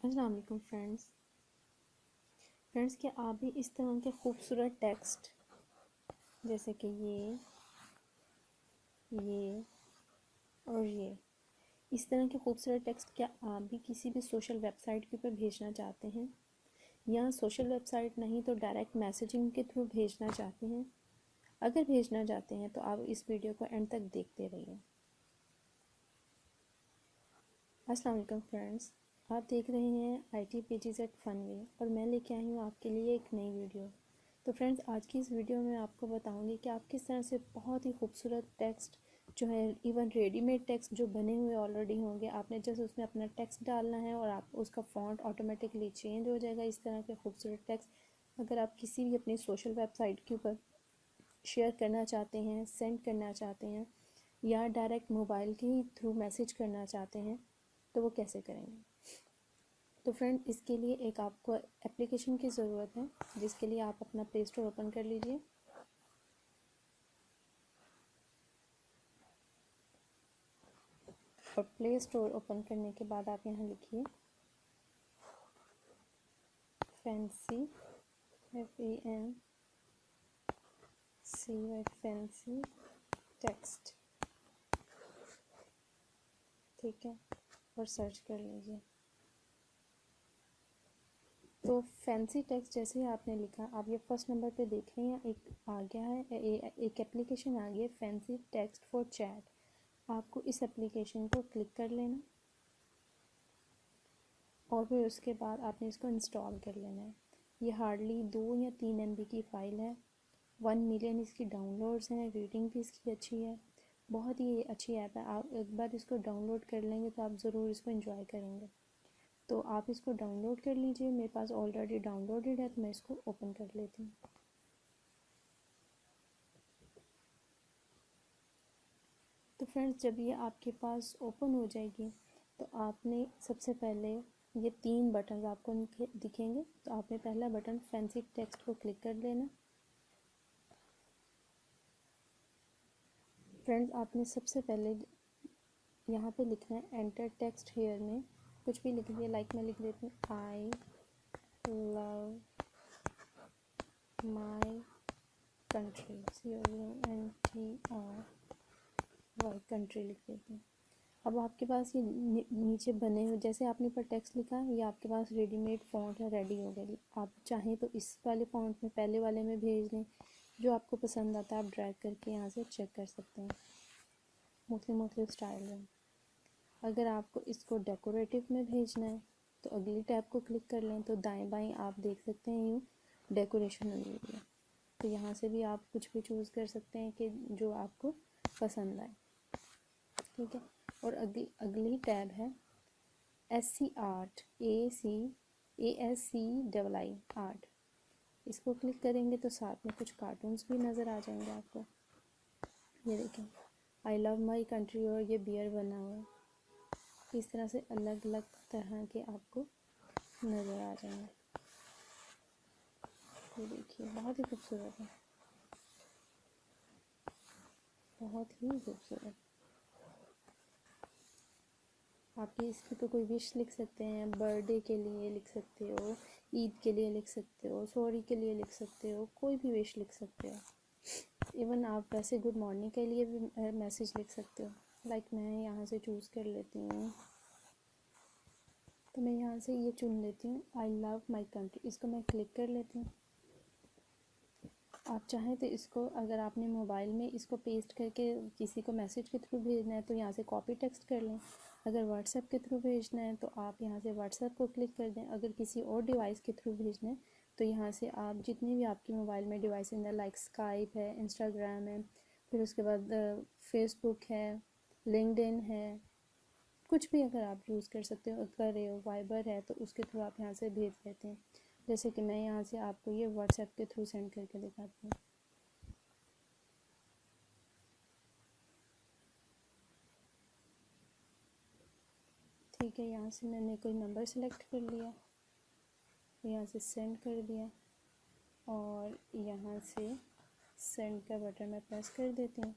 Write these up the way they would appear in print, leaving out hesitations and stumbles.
अस्सलाम वालेकुम फ्रेंड्स क्या आप भी इस तरह के खूबसूरत टेक्स्ट जैसे कि ये और ये इस तरह के खूबसूरत टेक्स्ट क्या आप भी किसी भी सोशल वेबसाइट के ऊपर भेजना चाहते हैं या सोशल वेबसाइट नहीं तो डायरेक्ट मैसेजिंग के थ्रू भेजना चाहते हैं? अगर भेजना चाहते हैं तो आप इस वीडियो को एंड तक देखते रहिए। अस्सलाम वालेकुम फ्रेंड्स, आप देख रहे हैं IT पेजेस एट फनवे और मैं लेके आई हूँ आपके लिए एक नई वीडियो। तो फ्रेंड्स, आज की इस वीडियो में आपको बताऊंगी कि आप किस तरह से बहुत ही खूबसूरत टेक्स्ट जो है, इवन रेडीमेड टेक्स्ट जो बने हुए ऑलरेडी होंगे, आपने जस्ट उसमें अपना टेक्स्ट डालना है और आप उसका फ़ॉन्ट ऑटोमेटिकली चेंज हो जाएगा। इस तरह के खूबसूरत टेक्स्ट अगर आप किसी भी अपनी सोशल वेबसाइट के ऊपर शेयर करना चाहते हैं, सेंड करना चाहते हैं या डायरेक्ट मोबाइल के ही थ्रू मैसेज करना चाहते हैं तो वो कैसे करेंगे? तो फ्रेंड, इसके लिए एक आपको एप्लीकेशन की ज़रूरत है, जिसके लिए आप अपना प्ले स्टोर ओपन कर लीजिए। और प्ले स्टोर ओपन करने के बाद आप यहाँ लिखिए फैंसी, FANCY, फैंसी टेक्स्ट, ठीक है, और सर्च कर लीजिए। तो फैंसी टेक्स्ट जैसे ही आपने लिखा, आप ये फर्स्ट नंबर पे देख रहे हैं, एक आ गया है, एक एप्लीकेशन आ गई है, फैंसी टेक्स्ट फॉर चैट। आपको इस एप्लीकेशन को क्लिक कर लेना और फिर उसके बाद आपने इसको इंस्टॉल कर लेना है। ये हार्डली 2 या 3 MB की फ़ाइल है। 1 मिलियन इसकी डाउनलोड्स हैं, रेटिंग भी इसकी अच्छी है। बहुत ही अच्छी ऐप है। आप एक बार इसको डाउनलोड कर लेंगे तो आप ज़रूर इसको एंजॉय करेंगे। तो आप इसको डाउनलोड कर लीजिए। मेरे पास ऑलरेडी डाउनलोडेड है तो मैं इसको ओपन कर लेती हूँ। तो फ्रेंड्स, जब ये आपके पास ओपन हो जाएगी तो आपने सबसे पहले ये 3 बटन आपको दिखेंगे। तो आपने पहला बटन फैंसी टेक्स्ट को क्लिक कर लेना। फ्रेंड्स, आपने सबसे पहले यहाँ पे लिखना है एंटर टेक्स्ट हेयर में कुछ भी लिख दिए। लाइक मैं लिख देती हूँ I love my country, COUNTRY, country लिख देती हूँ। अब आपके पास ये नीचे बने हुए जैसे आपने ऊपर टेक्स्ट लिखा है, ये आपके पास रेडीमेड फ़ॉन्ट है, रेडी हो गया। आप चाहें तो इस वाले फ़ॉन्ट में, पहले वाले में भेज दें, जो आपको पसंद आता है आप ड्रैग करके यहाँ से चेक कर सकते हैं। मुख्तलिफ स्टाइल है। अगर आपको इसको डेकोरेटिव में भेजना है तो अगली टैब को क्लिक कर लें, तो दाएं बाएं आप देख सकते हैं यूँ डेकोरेशन हुई हुई है। तो यहाँ से भी आप कुछ भी चूज़ कर सकते हैं कि जो आपको पसंद आए, ठीक है। और अगली टैब है SC आर्ट, ASCII आर्ट। इसको क्लिक करेंगे तो साथ में कुछ कार्टून्स भी नज़र आ जाएंगे आपको। ये देखें, आई लव माई कंट्री और ये बियर बना हुआ है। इस तरह से अलग अलग तरह के आपको नज़र आ जाएंगे। ये देखिए, बहुत ही खूबसूरत है, बहुत ही खूबसूरत। आप ये इसकी तो कोई विश लिख सकते हैं, बर्थडे के लिए लिख सकते हो, ईद के लिए लिख सकते हो, सॉरी के लिए लिख सकते हो, कोई भी विश लिख सकते हो। इवन आप वैसे गुड मॉर्निंग के लिए भी मैसेज लिख सकते हो। लाइक मैं यहाँ से चूज़ कर लेती हूँ, तो मैं यहाँ से ये चुन लेती हूँ, आई लव माई कंट्री। इसको मैं क्लिक कर लेती हूँ। आप चाहें तो इसको, अगर आपने मोबाइल में इसको पेस्ट करके किसी को मैसेज के थ्रू भेजना है तो यहाँ से कॉपी टेक्स्ट कर लें। अगर व्हाट्सएप के थ्रू भेजना है तो आप यहाँ से व्हाट्सएप को क्लिक कर दें। अगर किसी और डिवाइस के थ्रू भेजना है तो यहाँ से आप जितनी भी आपकी मोबाइल में डिवाइस है, लाइक स्काइप है, इंस्टाग्राम है, फिर उसके बाद फेसबुक है, लिंक्डइन है, कुछ भी अगर आप यूज़ कर सकते हो, कर रहे हो, वाइबर है, तो उसके थ्रू आप यहाँ से भेज देते हैं। जैसे कि मैं यहाँ से आपको ये व्हाट्सएप के थ्रू सेंड करके दिखाती हूँ। ठीक है, यहाँ से मैंने कोई नंबर सेलेक्ट कर लिया, यहाँ से सेंड कर दिया और यहाँ से सेंड का बटन मैं प्रेस कर देती हूँ।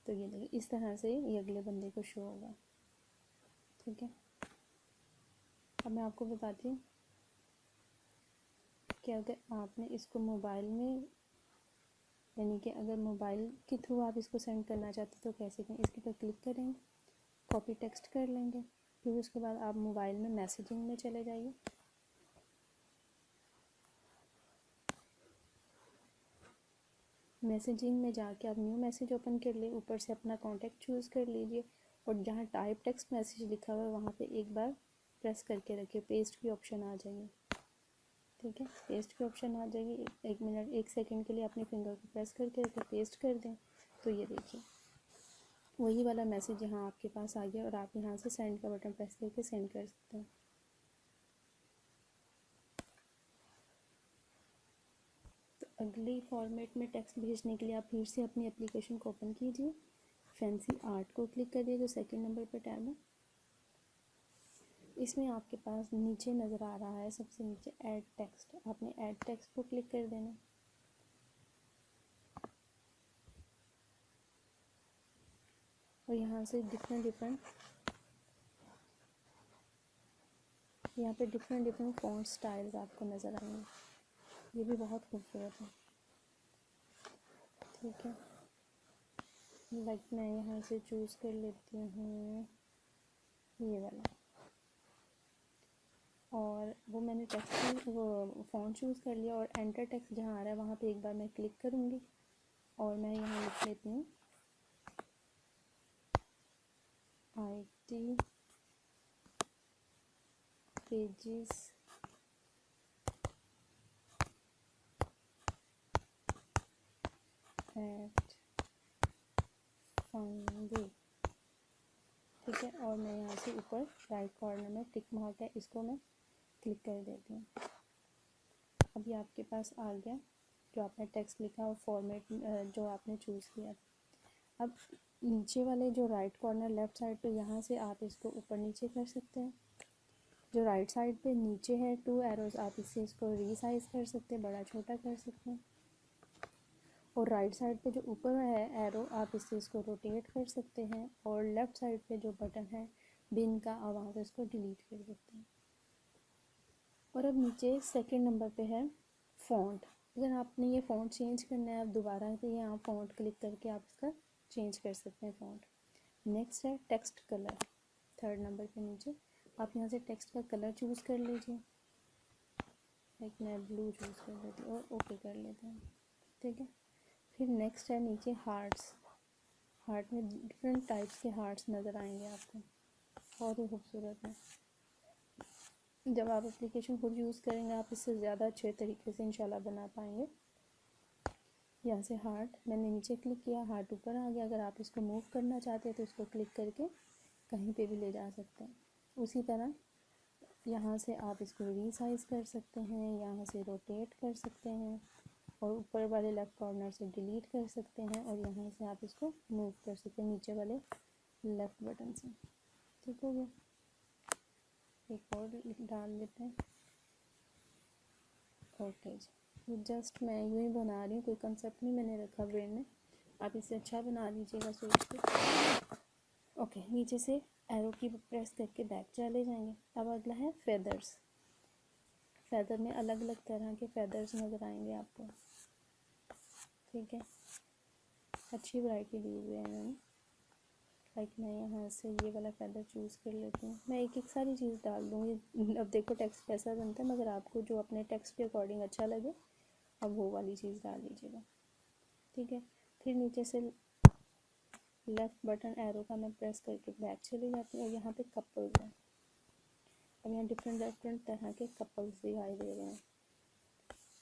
तो ये देखिए, इस तरह से ये अगले बंदे को शो होगा, ठीक है। अब मैं आपको बताती हूँ कि अगर आपने इसको मोबाइल में, यानी कि अगर मोबाइल के थ्रू आप इसको सेंड करना चाहते तो कैसे करें। इसके पर क्लिक करेंगे, कॉपी टेक्स्ट कर लेंगे, फिर उसके बाद आप मोबाइल में मैसेजिंग में चले जाइए। मैसेजिंग में जाके आप न्यू मैसेज ओपन कर लिए, ऊपर से अपना कॉन्टैक्ट चूज़ कर लीजिए और जहाँ टाइप टेक्स्ट मैसेज लिखा हुआ है वहाँ पे एक बार प्रेस करके रखिए, पेस्ट की ऑप्शन आ जाएगी। ठीक है, पेस्ट की ऑप्शन आ जाएगी। 1 मिनट 1 सेकंड के लिए अपने फिंगर को प्रेस करके रखें, पेस्ट कर दें तो ये देखिए वही वाला मैसेज यहाँ आपके पास आ गया और आप यहाँ से सेंड का बटन प्रेस करके सेंड कर सकते हैं। तो अगली फॉर्मेट में टेक्स्ट भेजने के लिए आप फिर से अपनी एप्लीकेशन को ओपन कीजिए, फैंसी आर्ट को क्लिक करिए जो सेकंड नंबर पर टैब है। इसमें आपके पास नीचे नज़र आ रहा है सबसे नीचे ऐड टेक्स्ट, आपने ऐड टेक्स्ट को क्लिक कर देना। और यहाँ से यहाँ पे डिफरेंट फ़ॉन्ट स्टाइल्स आपको नज़र आएंगे, ये भी बहुत खूबसूरत है। ठीक है, लाइक मैं यहाँ से चूज़ कर लेती हूँ ये वाला, और वो मैंने टेक्स्ट वो फ़ॉन्ट चूज़ कर लिया और एंटर टेक्स्ट जहाँ आ रहा है वहाँ पे एक बार मैं क्लिक करूँगी और मैं यहाँ लिख लेती हूँ IT पेजेस एट फनवे। ठीक है, और मैं यहाँ से ऊपर राइट कॉर्नर में टिक मार्क है, इसको मैं क्लिक कर देती हूँ। अभी आपके पास आ गया जो आपने टेक्स्ट लिखा और फॉर्मेट जो आपने चूज़ किया। अब नीचे वाले जो राइट कॉर्नर लेफ़्ट साइड पे, यहाँ से आप इसको ऊपर नीचे कर सकते हैं। जो राइट साइड पे नीचे है 2 एरोज़, आप इसको रीसाइज कर सकते हैं, बड़ा छोटा कर सकते हैं। और राइट साइड पे जो ऊपर है एरो, आप इसको रोटेट कर सकते हैं। और लेफ़्ट साइड पे जो बटन है बिन का, आप वहाँ से इसको डिलीट कर सकते हैं। और अब नीचे सेकंड नंबर पे है फ़ॉन्ट। अगर आपने ये फ़ॉन्ट चेंज करना है आप दोबारा, तो यहाँ फ़ॉन्ट क्लिक करके आप इसका चेंज कर सकते हैं फ़ॉन्ट। नेक्स्ट है टेक्स्ट कलर, थर्ड नंबर पे नीचे आप यहाँ से टेक्स्ट का कलर चूज़ कर लीजिए। लाइक मैं ब्लू चूज़ कर लेती हूँ और ओके कर लेते हैं। ठीक है, फिर नेक्स्ट है नीचे हार्ट्स। हार्ट में डिफरेंट टाइप्स के हार्ट्स नज़र आएंगे आपको, बहुत ही खूबसूरत है। जब आप एप्लीकेशन खुद यूज़ करेंगे आप इससे ज़्यादा अच्छे तरीके से इंशाल्लाह बना पाएंगे। यहाँ से हार्ट मैंने नीचे क्लिक किया, हार्ट ऊपर आ गया। अगर आप इसको मूव करना चाहते हैं तो इसको क्लिक करके कहीं पे भी ले जा सकते हैं। उसी तरह यहाँ से आप इसको रीसाइज कर सकते हैं, यहाँ से रोटेट कर सकते हैं और ऊपर वाले लेफ़्ट कॉर्नर से डिलीट कर सकते हैं और यहाँ से आप इसको मूव कर सकते हैं नीचे वाले लेफ़्ट बटन से। ठीक हो गया, एक और डाल लेते हैं। ओके जी, जस्ट मैं यूँ ही बना रही हूँ, कोई कंसेप्ट नहीं मैंने रखा ब्रेन में, आप इससे अच्छा बना लीजिएगा सोच के। ओके, नीचे से एरो की प्रेस करके बैक चले जाएंगे। अब अगला है फेदर्स। फेदर में अलग अलग तरह के फेदर्स नज़र आएंगे आपको। ठीक है, अच्छी वैरायटी दी हुई है इन्होंने। लाइक मैं यहाँ से ये वाला फेदर चूज़ कर लेती हूँ। मैं एक एक सारी चीज़ डाल दूँगी। अब देखो टेक्स्ट कैसा बनता है, मगर आपको जो अपने टेक्स्ट के अकॉर्डिंग अच्छा लगे अब वो वाली चीज़ डाल लीजिएगा। ठीक है, फिर नीचे से लेफ़्ट बटन एरो का मैं प्रेस करके बैक चली जाती हूँ और यहाँ पे कपल्स हैं। अब यहाँ डिफरेंट तरह के कपल्स दिखाई दे रहे हैं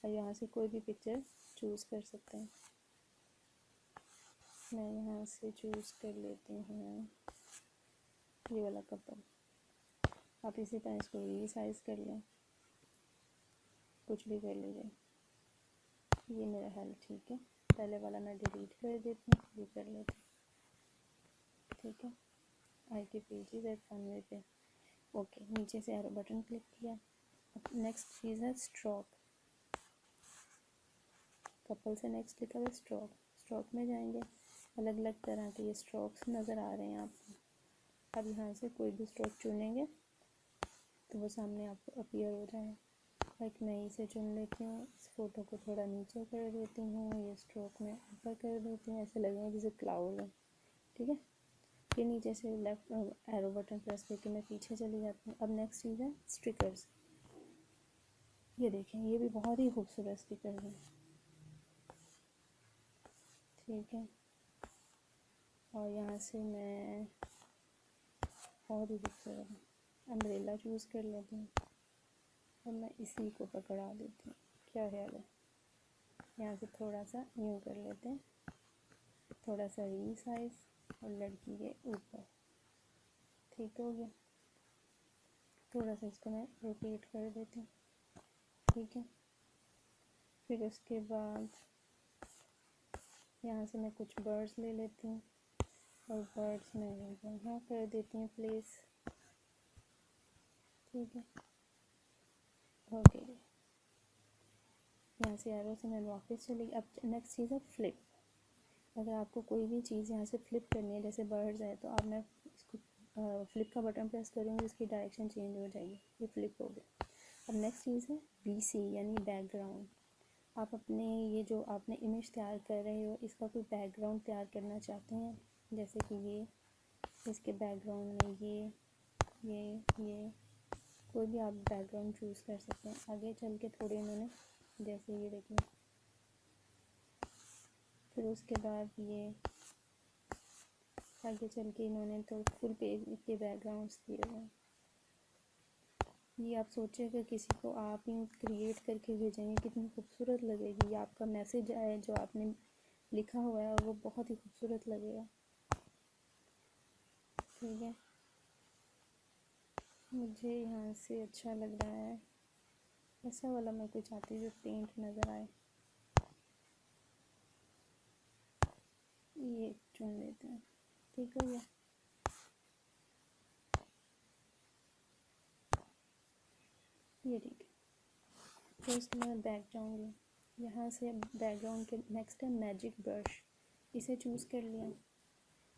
और यहाँ से कोई भी पिक्चर चूज़ कर सकते हैं। मैं यहाँ से चूज़ कर लेती हूँ ये वाला कपल। आप इसी तरह इसको रीसाइज कर लें, कुछ भी कर लीजिए। ये मेरा है ठीक है, पहले वाला मैं डिलीट कर देती हूँ, ये कर लेती हूँ। ठीक है, IT पेजेस एट फनवे पे ओके, नीचे से एरो बटन क्लिक किया। अब नेक्स्ट चीज़ है स्ट्रोक। कपल से नेक्स्ट लिखा हुआ स्ट्रोक, स्ट्रोक में जाएंगे। अलग अलग तरह के ये स्ट्रोक्स नज़र आ रहे हैं आपको। अब यहाँ से कोई भी स्ट्रोक चुनेंगे तो वो सामने आपको अपीयर हो जाएगा। एक मैं इसे चुन लेती हूँ, इस फोटो को थोड़ा नीचे कर देती हूँ, ये स्ट्रोक में ऊपर कर देती हूँ, ऐसे लगेगा जैसे क्लाउड है। ठीक है, फिर नीचे से लेफ्ट एरो बटन प्रेस करके मैं पीछे चली जाती हूँ। अब नेक्स्ट चीज़ है स्टिकर्स। ये देखें, ये भी बहुत ही खूबसूरत स्टिकर है। ठीक है, और यहाँ से मैं बहुत ही खूबसूरत अम्ब्रेला चूज़ कर लेती हूँ और मैं इसी को पकड़ा देती हूँ। क्या ख्याल है? यहाँ से थोड़ा सा यूँ कर लेते हैं, थोड़ा सा रीसाइज और लड़की के ऊपर। ठीक हो गया, थोड़ा सा इसको मैं रोटेट कर देती हूँ। ठीक है, फिर उसके बाद यहाँ से मैं कुछ बर्ड्स ले लेती हूँ और बर्ड्स मैं यहाँ कर देती हूँ प्लेस। ठीक है, ओके, यहाँ से एरो से मैं वापस चली। अब नेक्स्ट चीज़ है फ्लिप। अगर आपको कोई भी चीज़ यहाँ से फ्लिप करनी है, जैसे बर्ड्स है, तो अब मैं इसको फ्लिप का बटन प्रेस करूँगी, इसकी डायरेक्शन चेंज हो जाएगी, ये फ्लिप हो गया। अब नेक्स्ट चीज़ है BC यानी बैकग्राउंड। आप अपने ये जो आपने इमेज तैयार कर रहे हो, इसका कोई बैकग्राउंड तैयार करना चाहते हैं, जैसे कि ये इसके बैकग्राउंड में ये कोई भी आप बैकग्राउंड चूज़ कर सकते हैं। आगे चल के थोड़े इन्होंने, जैसे ये देखिए, फिर उसके बाद ये आगे चल के इन्होंने तो फुल पेज के बैकग्राउंड्स दिए हुए हैं। ये आप सोचिएगा किसी को आप यूँ क्रिएट करके भेजेंगे, कितनी खूबसूरत लगेगी। ये आपका मैसेज है जो आपने लिखा हुआ है, और वो बहुत ही खूबसूरत लगेगा। ठीक है, मुझे यहाँ से अच्छा लग रहा है, ऐसा वाला मैं कोई चाहती हूँ जो पेंट नज़र आए, ये चुन लेते हैं। ठीक हो गया, ये ठीक है। फिर उसके बाद बैक जाऊँगी, यहाँ से बैकग्राउंड के नेक्स्ट है मैजिक ब्रश, इसे चूज़ कर लिया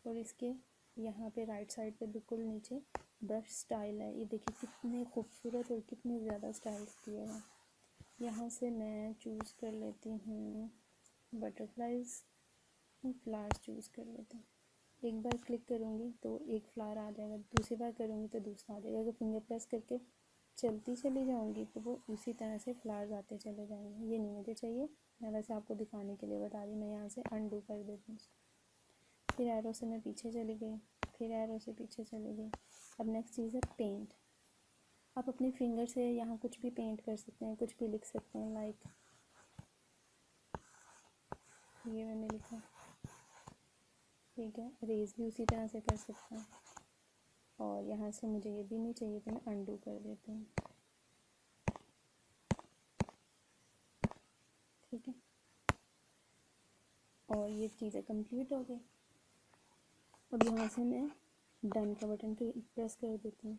और इसके यहाँ पे राइट साइड पे बिल्कुल नीचे ब्रश स्टाइल है। ये देखिए कितने खूबसूरत और कितने ज़्यादा स्टाइल्स दिए हैं। यहाँ से मैं चूज़ कर लेती हूँ बटरफ्लाइज, फ्लावर्स चूज़ कर लेते हैं। एक बार क्लिक करूँगी तो एक फ्लावर आ जाएगा, दूसरी बार करूँगी तो दूसरा आ जाएगा। अगर फिंगर प्रेस करके चलती चली जाऊँगी तो वो उसी तरह से फ्लावर्स आते चले जाएंगे। ये नहीं मुझे चाहिए, मैं वैसे आपको दिखाने के लिए बता रही। मैं यहाँ से अनडू कर देती हूँ, फिर एरो से मैं पीछे चली गई, फिर एरो से पीछे चली गई। अब नेक्स्ट चीज़ है पेंट। आप अपने फिंगर से यहाँ कुछ भी पेंट कर सकते हैं, कुछ भी लिख सकते हैं। लाइक ये मैंने लिखा, ठीक है, रेज भी उसी तरह से कर सकते हैं। और यहाँ से मुझे ये भी नहीं चाहिए तो मैं अनडू कर देती हूँ। ठीक है, और ये चीज़ें कंप्लीट हो गई। अब यहाँ से मैं डन का बटन प्रेस कर देती हूँ।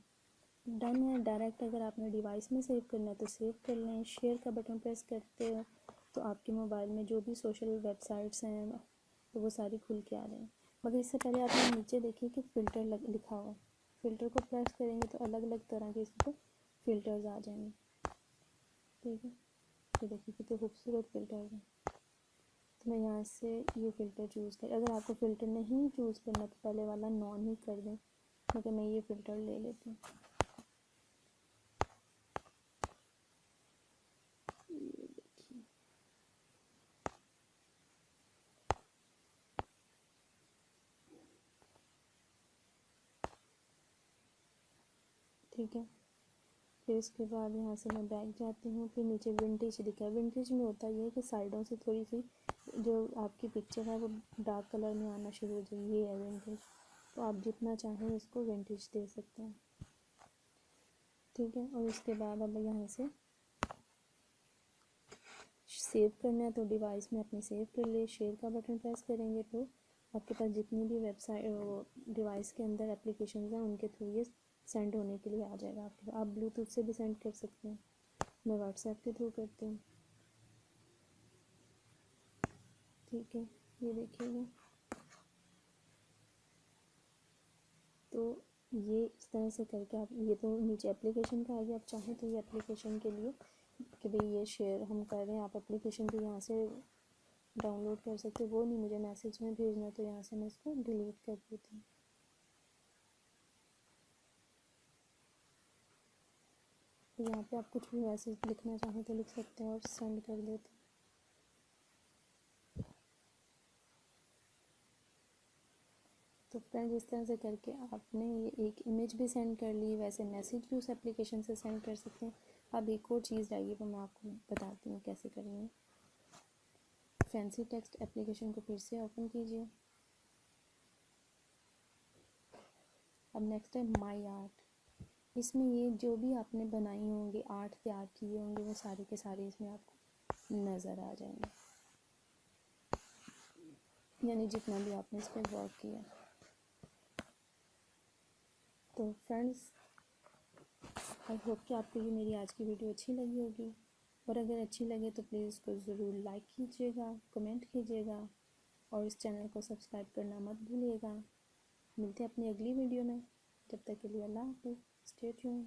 डन है डायरेक्ट। अगर आपने डिवाइस में सेव करना है तो सेव कर लें। शेयर का बटन प्रेस करते हो तो आपके मोबाइल में जो भी सोशल वेबसाइट्स हैं तो वो सारी खुल के आ रही हैं। मगर इससे पहले आपने नीचे देखिए कि फ़िल्टर लिखा हुआ, फ़िल्टर को प्रेस करेंगे तो अलग अलग तरह के इसको फ़िल्टर्स आ जाएंगे। ठीक है, ये देखिए कितने खूबसूरत फ़िल्टर्स हैं। तो मैं यहाँ से ये फ़िल्टर चूज़ कर, अगर आपको फ़िल्टर नहीं चूज़ करना तो पहले वाला नॉन ही कर दें, मगर मैं ये फ़िल्टर ले लेती हूँ। ये देखिए, ठीक है, फिर उसके बाद यहाँ से मैं बैक जाती हूँ। फिर नीचे विंटेज दिखा है। विंटेज में होता ये है कि साइडों से थोड़ी सी जो आपकी पिक्चर है वो डार्क कलर में आना शुरू हो जाए, ये है विंटेज। तो आप जितना चाहें इसको विंटेज दे सकते हैं। ठीक है, और उसके बाद अब यहाँ से सेव करना है तो डिवाइस में अपने सेव कर लिए। शेयर का बटन प्रेस करेंगे तो आपके पास जितनी भी वेबसाइट डिवाइस के अंदर एप्लीकेशन हैं उनके थ्रू ये सेंड होने के लिए आ जाएगा आपके। आप ब्लूटूथ से भी सेंड कर सकते हैं, मैं व्हाट्सएप के थ्रू करती हूँ। ठीक है, ये देखिएगा। तो ये इस तरह से करके आप, ये तो नीचे एप्लीकेशन का आ गया, आप चाहें तो ये एप्लीकेशन के लिए कि भाई ये शेयर हम कर रहे हैं, आप एप्लीकेशन भी यहाँ से डाउनलोड कर सकते हो। वो नहीं, मुझे मैसेज में भेजना, तो यहाँ से मैं इसको डिलीट कर देती हूँ। तो यहाँ पे आप कुछ भी मैसेज लिखना चाहें तो लिख सकते हैं और सेंड कर देते हैं। तो फ्रेंड्स, इस तरह से करके आपने ये एक इमेज भी सेंड कर ली, वैसे मैसेज भी उस एप्लीकेशन से सेंड कर सकते हैं। अब एक और चीज़ रहेगी, वो मैं आपको बताती हूँ कैसे करनी है। फैंसी टेक्स्ट एप्लीकेशन को फिर से ओपन कीजिए। अब नेक्स्ट है माई आर्ट। इसमें ये जो भी आपने बनाई होंगी, आर्ट तैयार किए होंगे, वो सारे के सारे इसमें आपको नज़र आ जाएंगे, यानी जितना भी आपने इस पर वर्क किया। तो फ्रेंड्स, आई होप कि आपको ये मेरी आज की वीडियो अच्छी लगी होगी, और अगर अच्छी लगे तो प्लीज़ इसको ज़रूर लाइक कीजिएगा, कमेंट कीजिएगा, और इस चैनल को सब्सक्राइब करना मत भूलिएगा। मिलते हैं अपनी अगली वीडियो में, जब तक के लिए अल्लाह हाफ़िज़, स्टे ट्यून्ड।